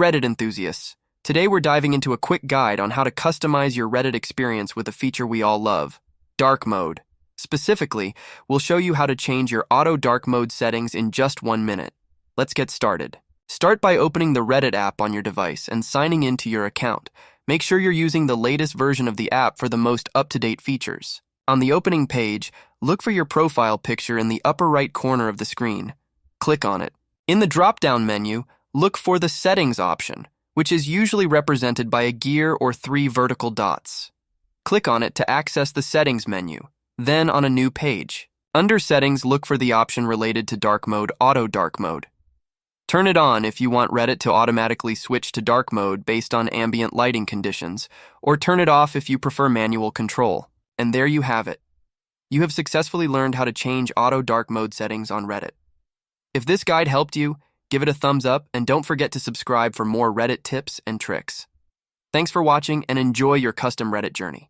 Reddit enthusiasts, today we're diving into a quick guide on how to customize your Reddit experience with a feature we all love, dark mode. Specifically, we'll show you how to change your auto dark mode settings in just 1 minute. Let's get started. Start by opening the Reddit app on your device and signing into your account. Make sure you're using the latest version of the app for the most up-to-date features. On the opening page, look for your profile picture in the upper right corner of the screen. Click on it. In the drop-down menu, look for the Settings option, which is usually represented by a gear or 3 vertical dots. Click on it to access the Settings menu, then on a new page. Under Settings, look for the option related to dark mode, Auto Dark Mode. Turn it on if you want Reddit to automatically switch to dark mode based on ambient lighting conditions, or turn it off if you prefer manual control. And there you have it. You have successfully learned how to change auto dark mode settings on Reddit. If this guide helped you, give it a thumbs up and don't forget to subscribe for more Reddit tips and tricks. Thanks for watching and enjoy your custom Reddit journey.